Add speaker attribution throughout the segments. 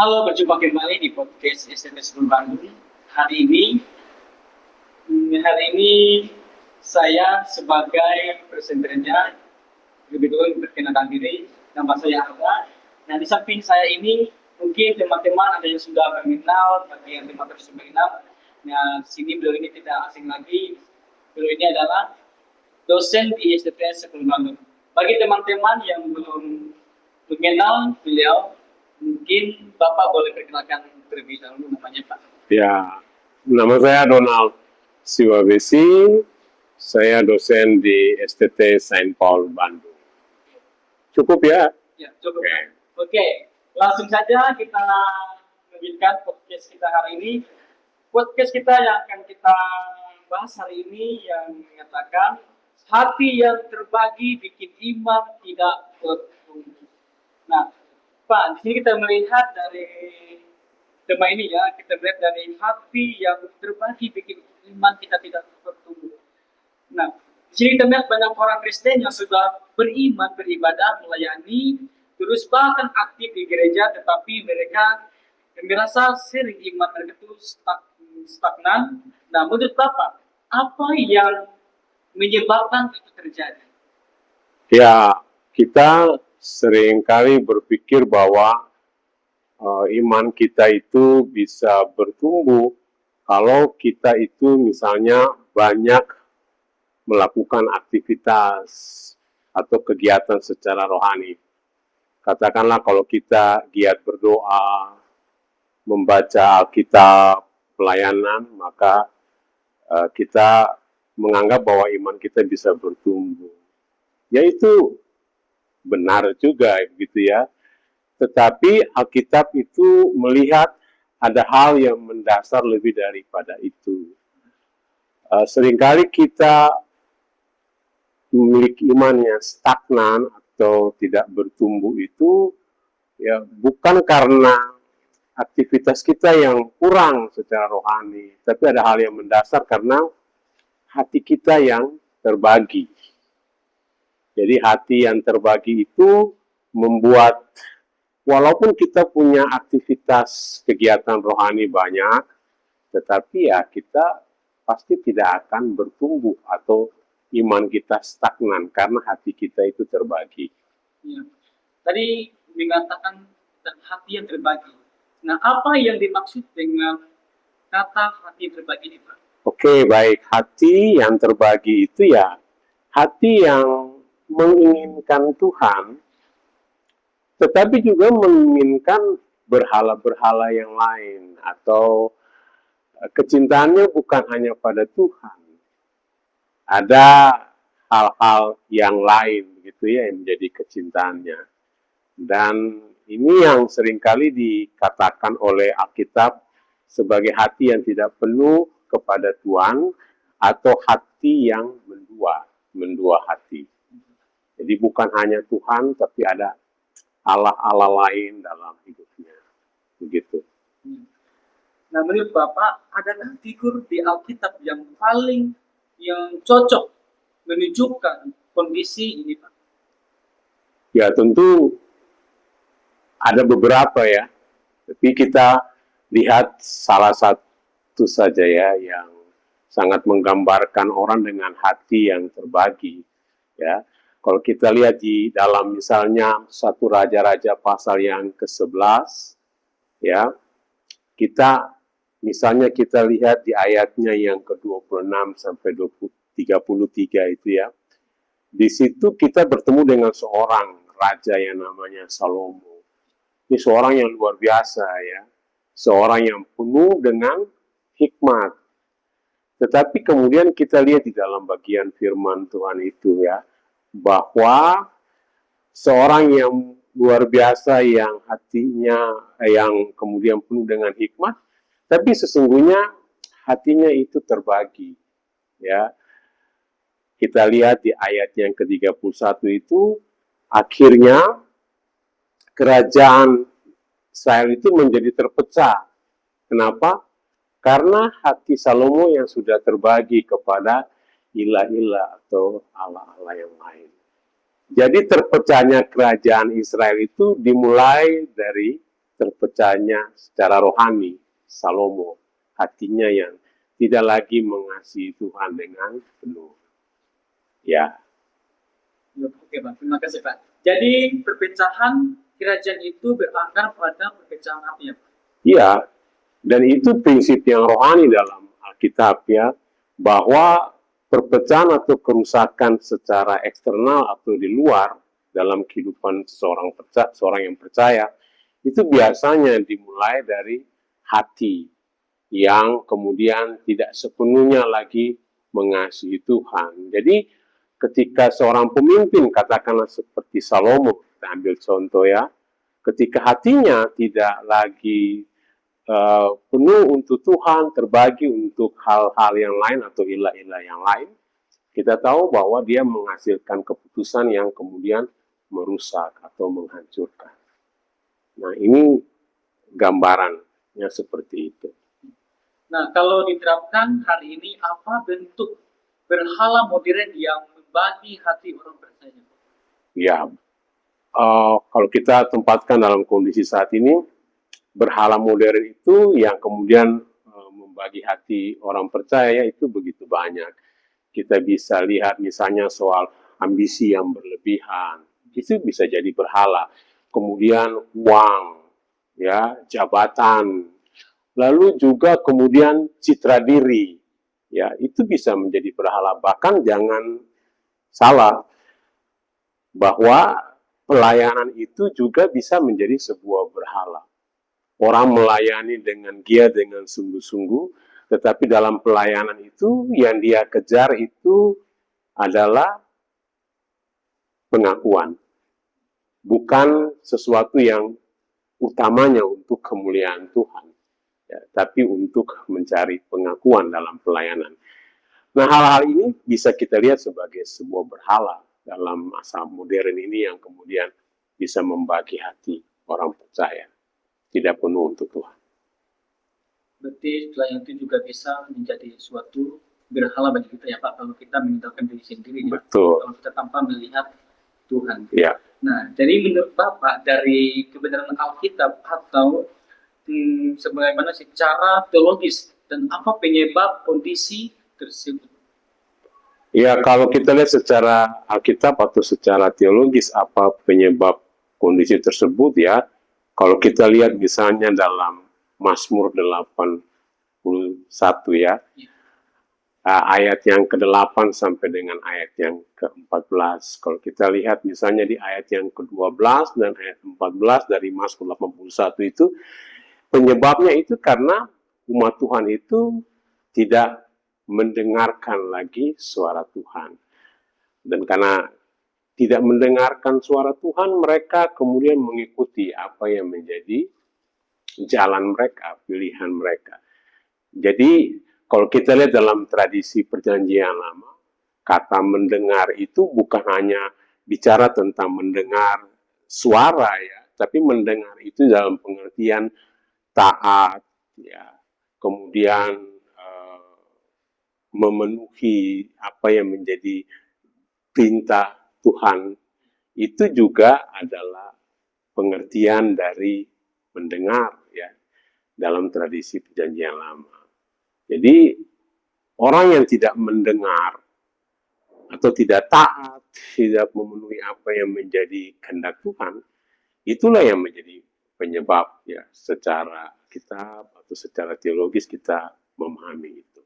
Speaker 1: Halo, berjumpa kembali di podcast SMS Bandung. Hari ini, hari ini saya sebagai presenternya lebih dulu memperkenalkan diri. Nama saya Alga. Nah, di samping saya ini mungkin teman-teman ada yang sudah mengenal, bagi yang teman-teman sudah mengenal. Nah, sini beliau ini tidak asing lagi. Beliau ini adalah dosen di STTS Sekolah Bandung. Bagi teman-teman yang belum mengenal beliau, mungkin Bapak boleh perkenalkan terlebih dahulu namanya Pak.
Speaker 2: Ya, nama saya Donald Siwabesi, saya dosen di STT Saint Paul Bandung. Cukup ya?
Speaker 1: Ya, cukup. Oke, langsung saja kita lanjutkan podcast kita hari ini. Podcast kita yang akan kita bahas hari ini yang mengatakan hati yang terbagi bikin iman tidak bertumbuh. Nah, Pak, di sini kita melihat dari tema ini ya, kita melihat dari hati yang terbagi bikin iman kita tidak bertumbuh. Nah, di sini kita melihat banyak orang Kristen yang sudah beriman, beribadah, melayani, terus bahkan aktif di gereja, tetapi mereka merasa sering iman mereka itu stagnan. Nah, menurut Bapak, apa yang menyebabkan itu terjadi?
Speaker 2: Ya, kita seringkali berpikir bahwa iman kita itu bisa bertumbuh kalau kita itu misalnya banyak melakukan aktivitas atau kegiatan secara rohani. Katakanlah kalau kita giat berdoa, membaca Alkitab, pelayanan, maka kita menganggap bahwa iman kita bisa bertumbuh. Ya itu benar juga gitu ya. Tetapi Alkitab itu melihat ada hal yang mendasar lebih daripada itu. Seringkali kita memiliki iman yang stagnan atau tidak bertumbuh itu ya bukan karena aktivitas kita yang kurang secara rohani, tapi ada hal yang mendasar karena hati kita yang terbagi. Jadi hati yang terbagi itu membuat walaupun kita punya aktivitas kegiatan rohani banyak, tetapi ya kita pasti tidak akan bertumbuh atau iman kita stagnan karena hati kita itu terbagi.
Speaker 1: Ya. Tadi mengatakan hati yang terbagi. Nah, apa yang dimaksud dengan kata hati terbagi ini, Pak?
Speaker 2: Oke, baik. Hati yang terbagi itu ya hati yang menginginkan Tuhan, tetapi juga menginginkan berhala-berhala yang lain atau kecintaannya bukan hanya pada Tuhan. Ada hal-hal yang lain gitu ya yang menjadi kecintaannya. Dan ini yang seringkali dikatakan oleh Alkitab sebagai hati yang tidak penuh kepada Tuhan atau hati yang mendua hati. Jadi bukan hanya Tuhan tapi ada Allah-Allah lain dalam hidupnya. Begitu.
Speaker 1: Nah, menurut Bapak, adakah figur di Alkitab yang paling cocok menunjukkan kondisi ini, Pak?
Speaker 2: Ya, tentu ada beberapa ya. Tapi kita lihat salah satu saja ya yang sangat menggambarkan orang dengan hati yang terbagi. Ya, kalau kita lihat di dalam misalnya 1 Raja-Raja pasal yang ke-11, ya, misalnya kita lihat di ayatnya yang ke-26 sampai 33 itu ya. Di situ kita bertemu dengan seorang raja yang namanya Salomo. Ini seorang yang luar biasa ya. Seorang yang penuh dengan hikmat. Tetapi kemudian kita lihat di dalam bagian firman Tuhan itu ya, bahwa seorang yang luar biasa yang hatinya yang kemudian penuh dengan hikmat, tapi sesungguhnya hatinya itu terbagi. Ya, kita lihat di ayat yang ke-31 itu, akhirnya kerajaan Israel itu menjadi terpecah. Kenapa? Karena hati Salomo yang sudah terbagi kepada ilah-ilah atau allah-allah yang lain. Jadi terpecahnya kerajaan Israel itu dimulai dari terpecahnya secara rohani Salomo, hatinya yang tidak lagi mengasihi Tuhan dengan penuh. Ya,
Speaker 1: Ya, oke Pak, terima kasih Pak. Jadi perpecahan kerajaan itu berakar pada perpecahan hati ya Pak?
Speaker 2: iya, dan itu prinsip yang rohani dalam Alkitab ya, bahwa perpecahan atau kerusakan secara eksternal atau di luar dalam kehidupan seorang yang percaya itu biasanya dimulai dari hati yang kemudian tidak sepenuhnya lagi mengasihi Tuhan. Jadi ketika seorang pemimpin, katakanlah seperti Salomo, kita ambil contoh ya, ketika hatinya tidak lagi penuh untuk Tuhan, terbagi untuk hal-hal yang lain atau ilah-ilah yang lain, kita tahu bahwa dia menghasilkan keputusan yang kemudian merusak atau menghancurkan. Nah, ini gambarannya seperti itu.
Speaker 1: Nah, kalau diterapkan hari ini, apa bentuk berhala modern yang membagi hati orang percaya?
Speaker 2: Ya, kalau kita tempatkan dalam kondisi saat ini, berhala modern itu yang kemudian membagi hati orang percaya itu begitu banyak. Kita bisa lihat misalnya soal ambisi yang berlebihan, itu bisa jadi berhala. Kemudian uang, ya, jabatan, lalu juga kemudian citra diri, ya, itu bisa menjadi berhala. Bahkan jangan salah bahwa pelayanan itu juga bisa menjadi sebuah berhala. Orang melayani dengan giat, dengan sungguh-sungguh, tetapi dalam pelayanan itu yang dia kejar itu adalah pengakuan, bukan sesuatu yang utamanya untuk kemuliaan Tuhan, ya, tapi untuk mencari pengakuan dalam pelayanan. Nah, hal-hal ini bisa kita lihat sebagai sebuah berhala dalam masa modern ini yang kemudian bisa membagi hati orang percaya, tidak penuh untuk Tuhan.
Speaker 1: Berarti pelayanan itu juga bisa menjadi suatu berhala bagi kita ya Pak, kalau kita meninggalkan diri sendiri ya.
Speaker 2: Betul.
Speaker 1: Kalau kita tanpa melihat Tuhan.
Speaker 2: Ya.
Speaker 1: Nah, jadi menurut Bapak dari kebenaran Alkitab atau sebagaimana secara teologis dan apa penyebab kondisi tersebut?
Speaker 2: Ya, kalau kita lihat secara Alkitab atau secara teologis apa penyebab kondisi tersebut ya, kalau kita lihat misalnya dalam Mazmur 81 ya, ayat yang ke-8 sampai dengan ayat yang ke-14. Kalau kita lihat misalnya di ayat yang ke-12 dan ayat 14 dari Mazmur 81 itu, penyebabnya itu karena umat Tuhan itu tidak mendengarkan lagi suara Tuhan. Dan karena tidak mendengarkan suara Tuhan, mereka kemudian mengikuti apa yang menjadi jalan mereka, pilihan mereka. Jadi, kalau kita lihat dalam tradisi perjanjian lama, kata mendengar itu bukan hanya bicara tentang mendengar suara ya, tapi mendengar itu dalam pengertian taat, ya, kemudian memenuhi apa yang menjadi perintah Tuhan, itu juga adalah pengertian dari mendengar ya dalam tradisi perjanjian lama. Jadi orang yang tidak mendengar atau tidak taat, tidak memenuhi apa yang menjadi kehendak Tuhan, itulah yang menjadi penyebab ya secara kitab atau secara teologis kita memahami itu.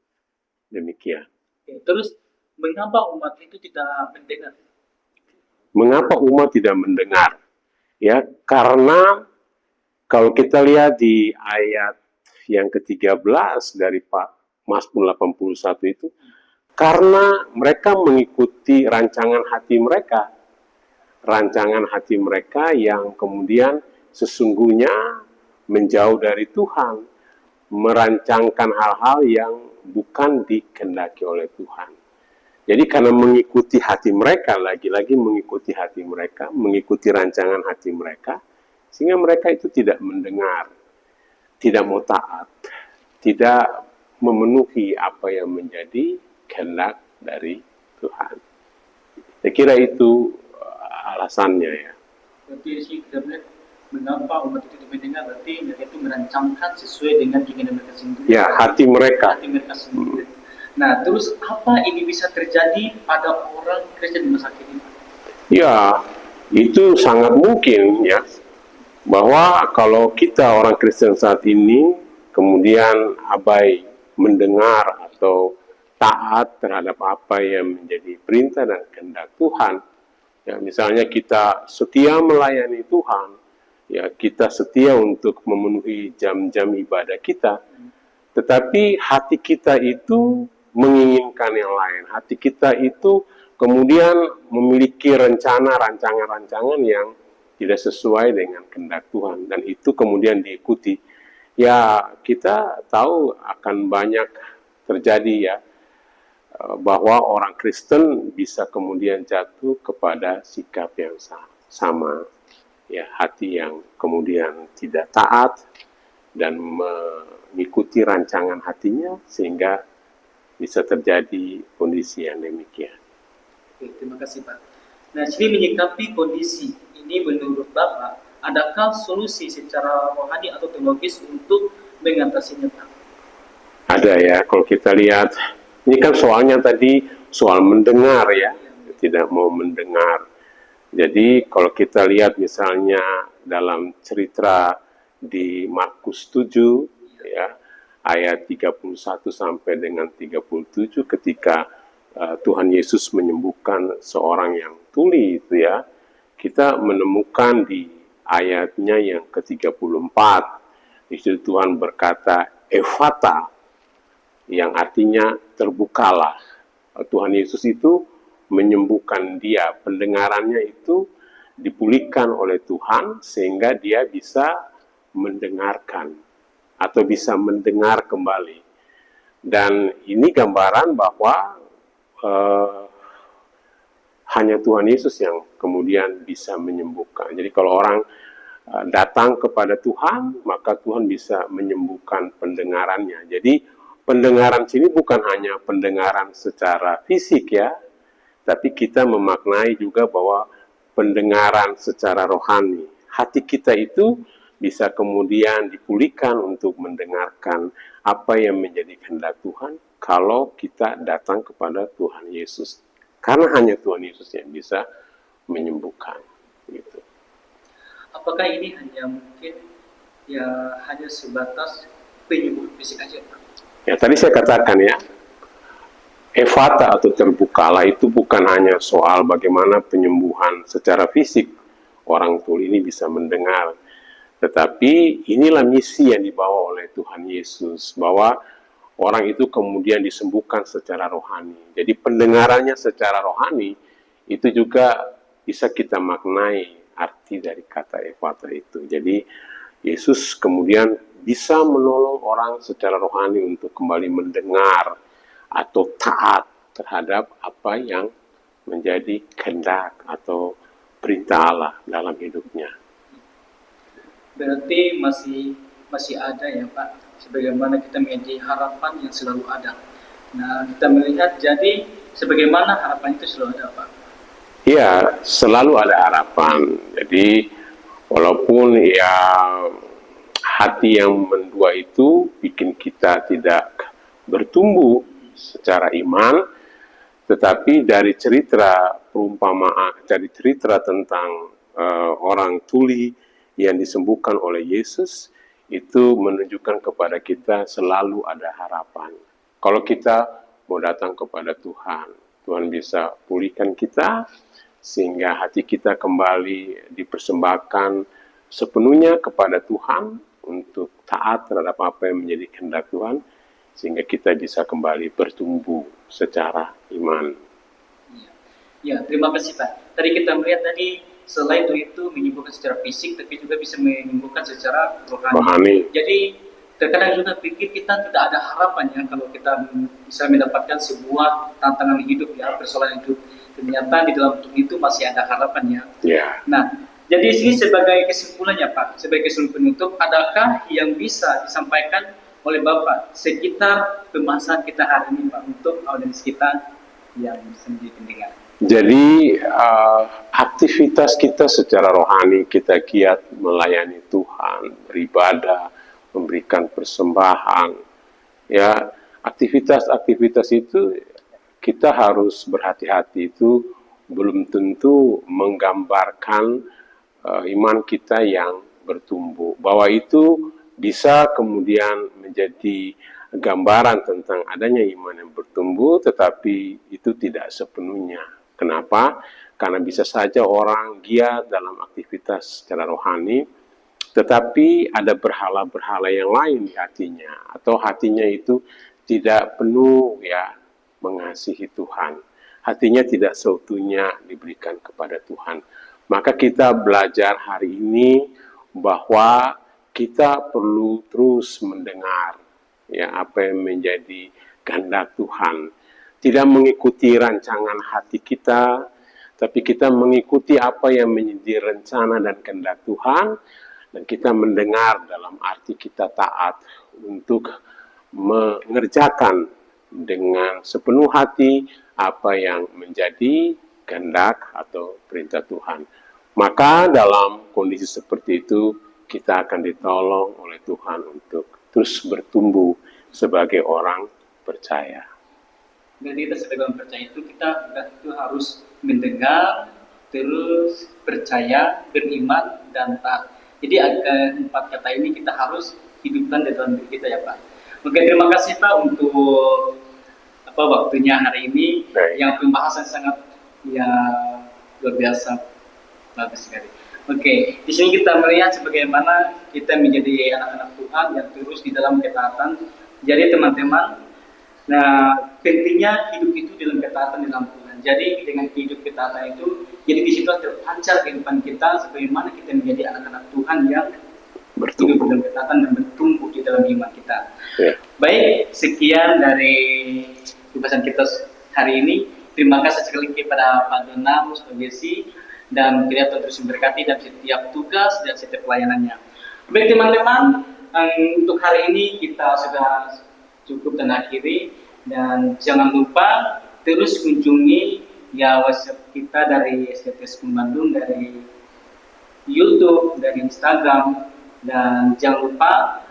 Speaker 2: Demikian.
Speaker 1: Terus mengapa umat itu tidak mendengar?
Speaker 2: Mengapa umat tidak mendengar? Ya, karena kalau kita lihat di ayat yang ke-13 dari Mazmur 81 itu, karena mereka mengikuti rancangan hati mereka. Rancangan hati mereka yang kemudian sesungguhnya menjauh dari Tuhan, merancangkan hal-hal yang bukan dikehendaki oleh Tuhan. Jadi karena mengikuti hati mereka, lagi-lagi mengikuti hati mereka, mengikuti rancangan hati mereka, sehingga mereka itu tidak mendengar, tidak mau taat, tidak memenuhi apa yang menjadi kehendak dari Tuhan. Saya kira itu alasannya ya.
Speaker 1: Berarti sih kita melihat Mengapa umat itu mendengar? Berarti mereka itu merancangkan sesuai dengan keinginan mereka sendiri.
Speaker 2: Ya, hati mereka.
Speaker 1: Hati mereka sendiri. Nah, terus apa ini bisa terjadi pada orang Kristen di masa kini?
Speaker 2: Ya, itu sangat mungkin ya, bahwa kalau kita orang Kristen saat ini kemudian abai mendengar atau taat terhadap apa yang menjadi perintah dan kehendak Tuhan, ya misalnya kita setia melayani Tuhan, ya kita setia untuk memenuhi jam-jam ibadah kita, tetapi hati kita itu menginginkan yang lain. Hati kita itu kemudian memiliki rancangan-rancangan yang tidak sesuai dengan kehendak Tuhan, dan itu kemudian diikuti. Ya, kita tahu akan banyak terjadi ya, bahwa orang Kristen bisa kemudian jatuh kepada sikap yang sama. Ya, hati yang kemudian tidak taat dan mengikuti rancangan hatinya, sehingga bisa terjadi kondisi yang demikian.
Speaker 1: Oke, terima kasih Pak. Nah, jadi menyikapi kondisi ini menurut Bapak, adakah solusi secara rohani atau teologis untuk mengatasinya Pak?
Speaker 2: Ada ya, kalau kita lihat, ini kan soalnya tadi soal mendengar ya, tidak mau mendengar. Jadi kalau kita lihat misalnya dalam cerita di Markus 7 ya, ayat 31 sampai dengan 37, ketika Tuhan Yesus menyembuhkan seorang yang tuli itu ya, kita menemukan di ayatnya yang ke-34, di situ Tuhan berkata Ephata, yang artinya terbukalah. Tuhan Yesus itu menyembuhkan dia, pendengarannya itu dipulihkan oleh Tuhan sehingga dia bisa mendengarkan atau bisa mendengar kembali. Dan ini gambaran bahwa hanya Tuhan Yesus yang kemudian bisa menyembuhkan. Jadi kalau orang datang kepada Tuhan, maka Tuhan bisa menyembuhkan pendengarannya. Jadi pendengaran sini bukan hanya pendengaran secara fisik ya, tapi kita memaknai juga bahwa pendengaran secara rohani. Hati kita itu bisa kemudian dipulihkan untuk mendengarkan apa yang menjadi kehendak Tuhan kalau kita datang kepada Tuhan Yesus. Karena hanya Tuhan Yesus yang bisa menyembuhkan. Gitu.
Speaker 1: Apakah ini hanya mungkin ya hanya sebatas penyembuhan fisik aja Pak?
Speaker 2: Ya tadi saya katakan ya, Ephata atau terbukalah itu bukan hanya soal bagaimana penyembuhan secara fisik, orang tuli ini bisa mendengar, tetapi inilah misi yang dibawa oleh Tuhan Yesus, bahwa orang itu kemudian disembuhkan secara rohani. Jadi pendengarannya secara rohani itu juga bisa kita maknai arti dari kata Ephata itu. Jadi Yesus kemudian bisa menolong orang secara rohani untuk kembali mendengar atau taat terhadap apa yang menjadi kehendak atau perintah Allah dalam hidupnya.
Speaker 1: Berarti masih ada ya Pak, sebagaimana kita memiliki harapan yang selalu ada. Nah, kita melihat jadi sebagaimana harapan itu selalu ada Pak.
Speaker 2: Iya, selalu ada harapan. Jadi walaupun ya hati yang mendua itu bikin kita tidak bertumbuh secara iman, tetapi dari cerita perumpamaan, dari cerita tentang orang tuli yang disembuhkan oleh Yesus, itu menunjukkan kepada kita selalu ada harapan. Kalau kita mau datang kepada Tuhan, Tuhan bisa pulihkan kita, sehingga hati kita kembali dipersembahkan sepenuhnya kepada Tuhan untuk taat terhadap apa yang menjadi kehendak Tuhan, sehingga kita bisa kembali bertumbuh secara iman.
Speaker 1: Ya, terima kasih Pak. Tadi kita melihat tadi selain itu menyembuhkan secara fisik, tapi juga bisa menyembuhkan secara rohani. Jadi terkadang juga pikir kita tidak ada harapan ya kalau kita bisa mendapatkan sebuah tantangan hidup ya, persoalan hidup. Ternyata di dalam itu masih ada harapan ya.
Speaker 2: Yeah.
Speaker 1: Nah, jadi ini sebagai kesimpulannya Pak, sebagai kesimpulan penutup, adakah yang bisa disampaikan oleh Bapak sekitar pembahasan kita hari ini Pak untuk audiens kita yang bisa menjadi pendengar?
Speaker 2: Jadi aktivitas kita secara rohani, kita giat melayani Tuhan, beribadah, memberikan persembahan, ya aktivitas-aktivitas itu kita harus berhati-hati, itu belum tentu menggambarkan iman kita yang bertumbuh. Bahwa itu bisa kemudian menjadi gambaran tentang adanya iman yang bertumbuh, tetapi itu tidak sepenuhnya. Kenapa? Karena bisa saja orang giat dalam aktivitas secara rohani, tetapi ada berhala-berhala yang lain di hatinya, atau hatinya itu tidak penuh ya mengasihi Tuhan. Hatinya tidak seutuhnya diberikan kepada Tuhan. Maka kita belajar hari ini bahwa kita perlu terus mendengar ya apa yang menjadi kehendak Tuhan. Tidak mengikuti rancangan hati kita, tapi kita mengikuti apa yang menjadi rencana dan kehendak Tuhan, dan kita mendengar dalam arti kita taat untuk mengerjakan dengan sepenuh hati apa yang menjadi kehendak atau perintah Tuhan. Maka dalam kondisi seperti itu, kita akan ditolong oleh Tuhan untuk terus bertumbuh sebagai orang percaya.
Speaker 1: Jadi kita sebagai orang percaya itu itu harus mendengar, terus percaya, beriman, dan taat. Jadi empat kata ini kita harus hidupkan di dalam diri kita ya Pak. Oke, terima kasih Pak untuk waktunya hari ini.
Speaker 2: Baik.
Speaker 1: Yang pembahasan sangat ya luar biasa, bagus sekali. Oke, di sini kita melihat sebagaimana kita menjadi anak-anak Tuhan yang terus di dalam ketaatan. Jadi teman-teman, nah, pentingnya hidup itu dalam ketaatan dalam Tuhan. Jadi dengan hidup ketaatan itu, jadi di situ terpancar kehidupan kita, sebagaimana kita menjadi anak-anak Tuhan yang hidup dalam ketaatan dan bertumbuh di dalam iman kita.
Speaker 2: Ya.
Speaker 1: Baik, sekian dari pembahasan kita hari ini. Terima kasih sekali kepada Pak Donald, Pak Jesse, dan Tuhan terus memberkati dalam setiap tugas dan setiap pelayanannya. Baik teman-teman, untuk hari ini kita sudah cukup dan akhiri, dan jangan lupa terus kunjungi ya WhatsApp kita dari STTS Bandung, dari YouTube, dari Instagram, dan jangan lupa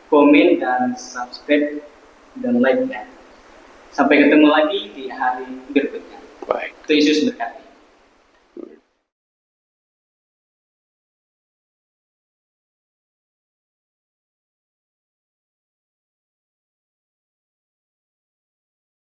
Speaker 1: komen dan subscribe dan like-nya. Sampai ketemu lagi di hari berikutnya.
Speaker 2: Baik.
Speaker 1: Tuhan Yesus berkati.